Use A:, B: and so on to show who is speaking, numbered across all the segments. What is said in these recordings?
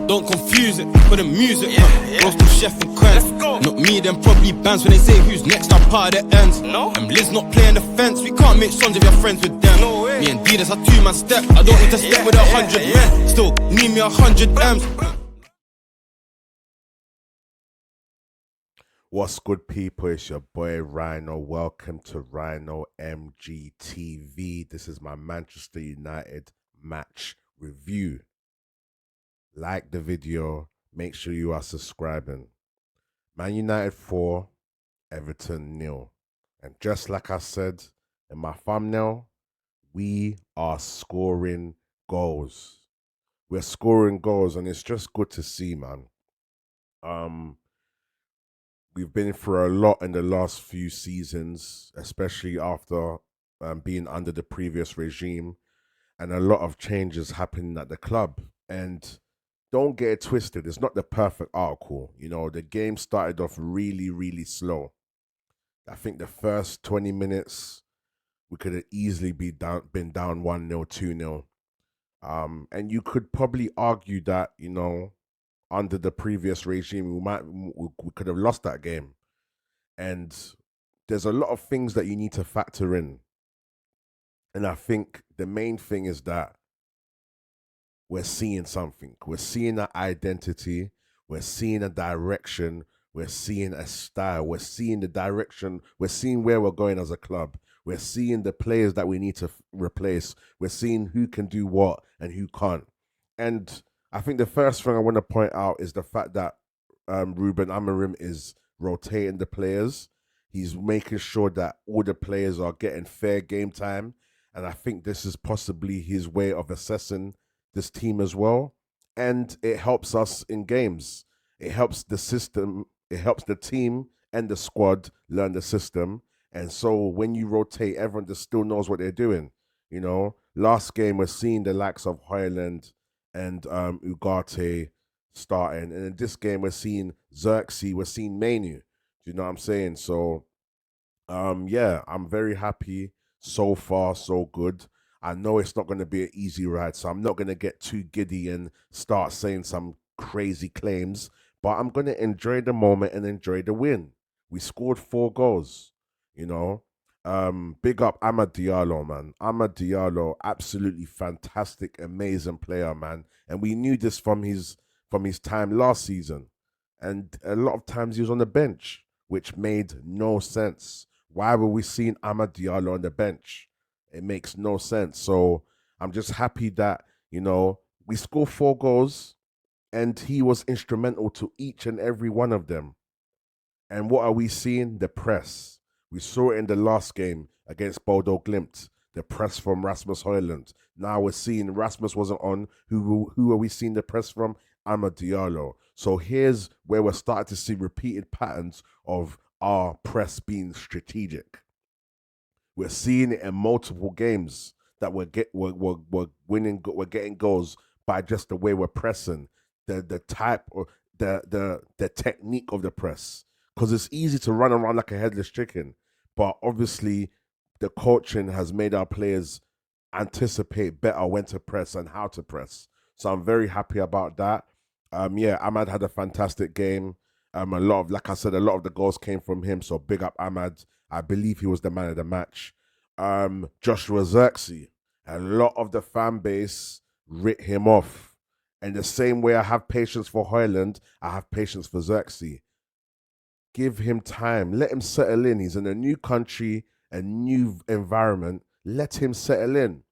A: Don't confuse it for the music. Roast to chef and crime. Not me, them probably bands when they say who's next. I'm part of the ends. And Liz not playing the fence. We can't make songs if you're friends with them. Me and D, that's a 2-man step. I don't need to step with 100 men. Still need me 100 M's.
B: What's good, people? It's your boy Rhino. Welcome to Rhino MGTV. This is my Manchester United match review. Like the video, make sure you are subscribing. Man United 4, Everton 0. And just like I said in my thumbnail, we are scoring goals. We're scoring goals, and it's just good to see, man. We've been through a lot in the last few seasons, especially after being under the previous regime, and a lot of changes happening at the club. And don't get it twisted, it's not the perfect article. You know, the game started off really, really slow. I think the first 20 minutes, we could have easily been down 1-0, 2-0. And you could probably argue that, you know, under the previous regime, we could have lost that game. And there's a lot of things that you need to factor in. And I think the main thing is that we're seeing something. We're seeing an identity. We're seeing a direction. We're seeing a style. We're seeing the direction. We're seeing where we're going as a club. We're seeing the players that we need to replace. We're seeing who can do what and who can't. And I think the first thing I want to point out is the fact that Ruben Amorim is rotating the players. He's making sure that all the players are getting fair game time. And I think this is possibly his way of assessing this team as well. And it helps us in games. It helps the system. It helps the team and the squad learn the system. And so when you rotate, everyone just still knows what they're doing. You know, last game we're seeing the likes of Højlund and Ugarte starting. And in this game, we're seeing Xerxes, we're seeing Manu. Do you know what I'm saying? So, yeah, I'm very happy. So far, so good. I know it's not going to be an easy ride, so I'm not going to get too giddy and start saying some crazy claims, but I'm going to enjoy the moment and enjoy the win. We scored 4 goals, you know. Big up Amad Diallo, man. Amad Diallo, absolutely fantastic, amazing player, man. And we knew this from his time last season. And a lot of times he was on the bench, which made no sense. Why were we seeing Amad Diallo on the bench? It makes no sense. So I'm just happy that, you know, we scored 4 goals and he was instrumental to each and every one of them. And what are we seeing? The press. We saw it in the last game against Bodo Glimt, the press from Rasmus Højlund. Now we're seeing Rasmus wasn't on. Who are we seeing the press from? Amad Diallo. So here's where we're starting to see repeated patterns of our press being strategic. We're seeing it in multiple games that we're winning, we're getting goals by just the way we're pressing, the type or the technique of the press. Because it's easy to run around like a headless chicken, but obviously the coaching has made our players anticipate better when to press and how to press. So I'm very happy about that. Yeah, Amad had a fantastic game. Like I said, a lot of the goals came from him. So big up Amad. I believe he was the man of the match. Joshua Xerxes, a lot of the fan base writ him off. And the same way I have patience for Højlund, I have patience for Xerxes. Give him time. Let him settle in. He's in a new country, a new environment. Let him settle in.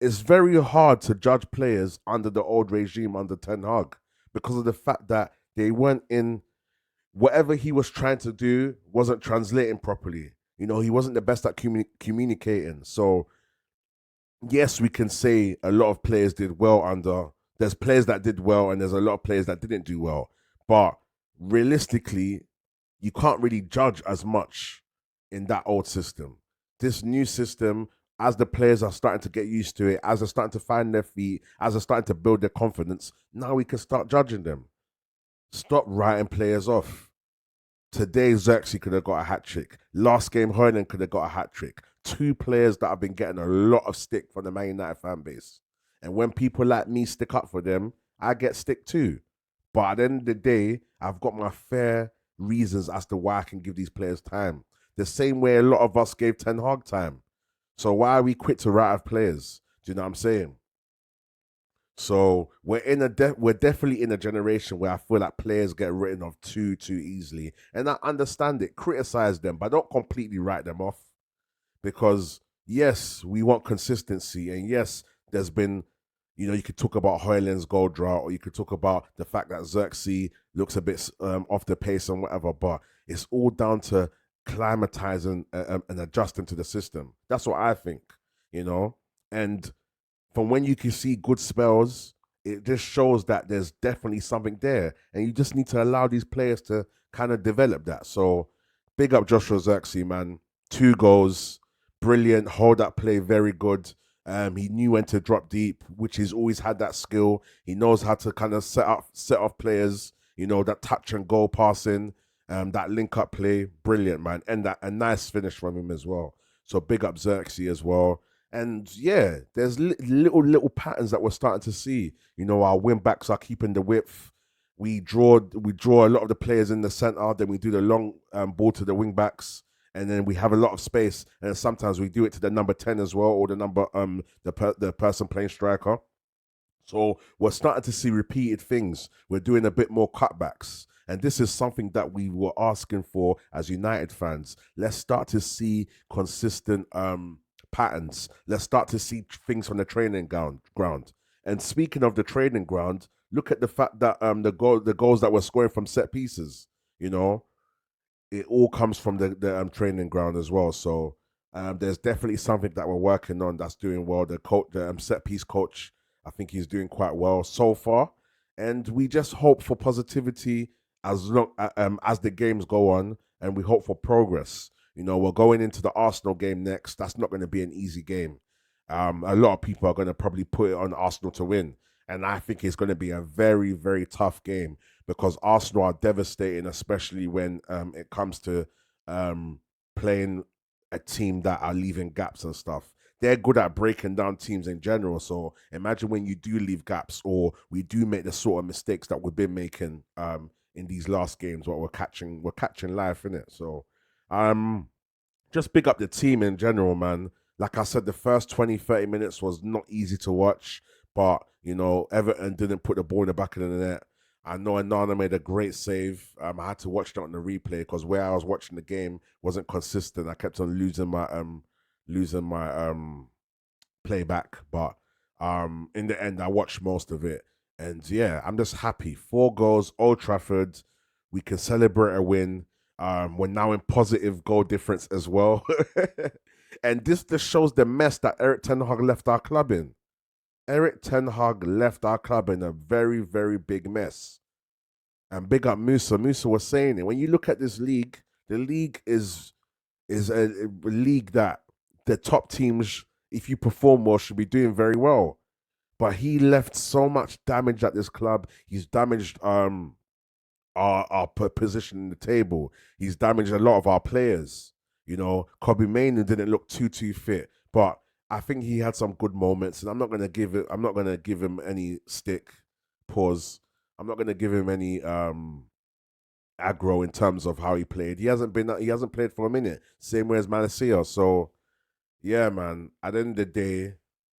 B: It's very hard to judge players under the old regime, under Ten Hag, because of the fact that they weren't in, whatever he was trying to do wasn't translating properly. You know, he wasn't the best at communicating. So, yes, we can say a lot of players did well under, there's players that did well and there's a lot of players that didn't do well. But realistically, you can't really judge as much in that old system. This new system, as the players are starting to get used to it, as they're starting to find their feet, as they're starting to build their confidence, now we can start judging them. Stop writing players off. Today, Xerxes could have got a hat-trick. Last game, Højlund could have got a hat-trick. 2 players that have been getting a lot of stick from the Man United fan base. And when people like me stick up for them, I get stick too. But at the end of the day, I've got my fair reasons as to why I can give these players time. The same way a lot of us gave Ten Hag time. So why are we quick to write off players? Do you know what I'm saying? So we're definitely in a generation where I feel like players get written off too easily, and I understand it. Criticize them, but don't completely write them off, because yes, we want consistency, and yes, there's been, you could talk about Hoyland's goal drought, or you could talk about the fact that Xerxes looks a bit off the pace and whatever, but it's all down to climatizing and adjusting to the system. That's what I think, and from when you can see good spells, it just shows that there's definitely something there. And you just need to allow these players to kind of develop that. So big up Joshua Xerxes, man. 2 goals, brilliant. Hold that play, very good. He knew when to drop deep, which he's always had that skill. He knows how to kind of set off players, that touch and goal passing, that link up play. Brilliant, man. And that a nice finish from him as well. So big up Xerxes as well. And yeah, there's little patterns that we're starting to see. Our wing backs are keeping the width. We draw a lot of the players in the center. Then we do the long ball to the wing backs, and then we have a lot of space. And sometimes we do it to the number 10 as well, or the number the person playing striker. So we're starting to see repeated things. We're doing a bit more cutbacks. And this is something that we were asking for as United fans. Let's start to see consistent patterns. Let's start to see things from the training ground. And speaking of the training ground, look at the fact that the goals that we're scoring from set pieces, it all comes from the training ground as well. So there's definitely something that we're working on that's doing well. The coach, the set piece coach, I think he's doing quite well so far, and we just hope for positivity as long as the games go on, and we hope for progress. We're going into the Arsenal game next. That's not going to be an easy game. A lot of people are going to probably put it on Arsenal to win, and I think it's going to be a very, very tough game because Arsenal are devastating, especially when it comes to playing a team that are leaving gaps and stuff. They're good at breaking down teams in general. So imagine when you do leave gaps, or we do make the sort of mistakes that we've been making in these last games. What we're catching life in it. So just big up the team in general, man. Like I said, the first 20, 30 minutes was not easy to watch, but Everton didn't put the ball in the back of the net. I know Anana made a great save. I had to watch that on the replay because where I was watching the game wasn't consistent. I kept on losing my playback, but in the end I watched most of it. And yeah, I'm just happy. 4 goals, Old Trafford. We can celebrate a win. We're now in positive goal difference as well. And this just shows the mess that Eric Ten Hag left our club in. Eric Ten Hag left our club in a very, very big mess. And big up Musa. Musa was saying it. When you look at this league, the league is a league that the top teams, if you perform well, should be doing very well. But he left so much damage at this club. He's damaged our position in the table. He's damaged a lot of our players. Kobe Mainoo didn't look too fit, but I think he had some good moments, and I'm not gonna give him any stick. Pause. I'm not gonna give him any aggro in terms of how he played. He hasn't played for a minute. Same way as Malacia. So yeah, man. At the end of the day,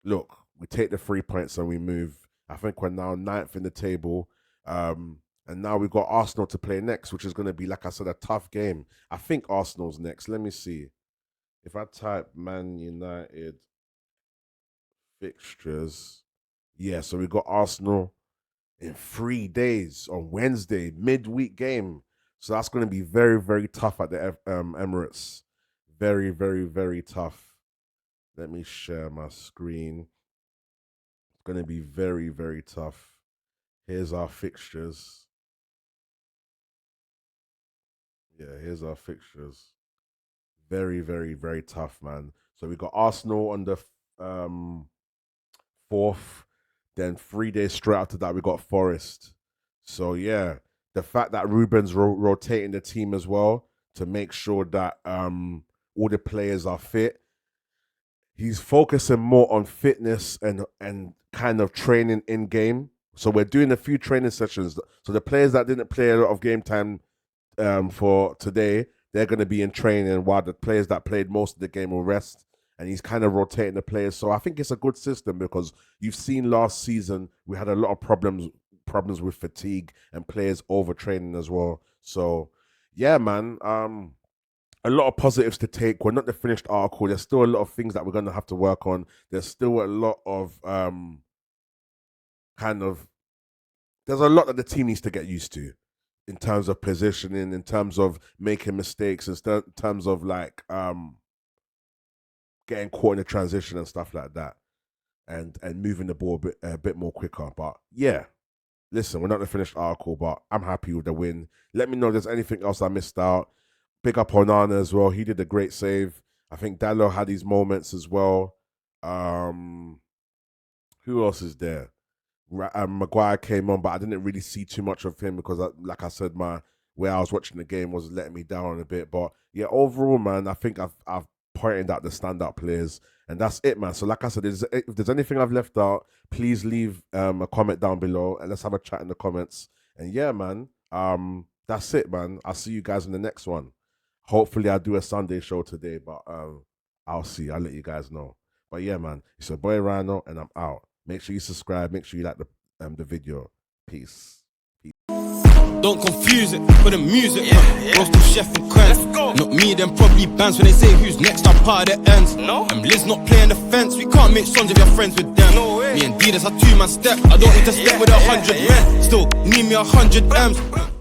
B: look, we take the 3 points and we move. I think we're now 9th in the table. And now we've got Arsenal to play next, which is going to be, like I said, a tough game. I think Arsenal's next. Let me see. If I type Man United fixtures, yeah, so we've got Arsenal in 3 days on Wednesday, midweek game. So that's going to be very, very tough at the Emirates. Very, very, very tough. Let me share my screen. It's going to be very, very tough. Here's our fixtures. Yeah, here's our fixtures. Very, very, very tough, man. So we got Arsenal on the 4th. Then 3 days straight after that, we got Forest. So yeah, the fact that Ruben's rotating the team as well to make sure that all the players are fit. He's focusing more on fitness and kind of training in game So we're doing a few training sessions. So the players that didn't play a lot of game time for today, they're going to be in training, while the players that played most of the game will rest. And he's kind of rotating the players. So I think it's a good system, because you've seen last season we had a lot of problems with fatigue and players overtraining as well. So yeah, man. A lot of positives to take. We're not the finished article. There's still a lot of things that we're going to have to work on. There's still a lot of there's a lot that the team needs to get used to, in terms of positioning, in terms of making mistakes, in terms of like getting caught in the transition and stuff like that, and moving the ball a bit more quicker. But yeah, listen, we're not the finished article, but I'm happy with the win. Let me know if there's anything else I missed out. Big up Onana as well. He did a great save. I think Dallo had his moments as well. Who else is there? Maguire came on, but I didn't really see too much of him, because, like I said, where I was watching the game was letting me down a bit. But yeah, overall, man, I think I've pointed out the standout players, and that's it, man. So like I said, if there's anything I've left out, please leave a comment down below, and let's have a chat in the comments. And yeah, man, that's it, man. I'll see you guys in the next one. Hopefully I'll do a Sunday show today, but I'll see. I'll let you guys know. But yeah, man, it's your boy Rhino, and I'm out. Make sure you subscribe. Make sure you like the video. Peace.
A: Don't confuse it with the music, roast of chef and crème. Not me, them probably bands when they say who's next, I'm part of the ends. Liz not playing the fence, we can't make sons if you're friends with them. Me and Adidas, I 2-man step, I don't need to step with 100 men. Still, need me 100 M's.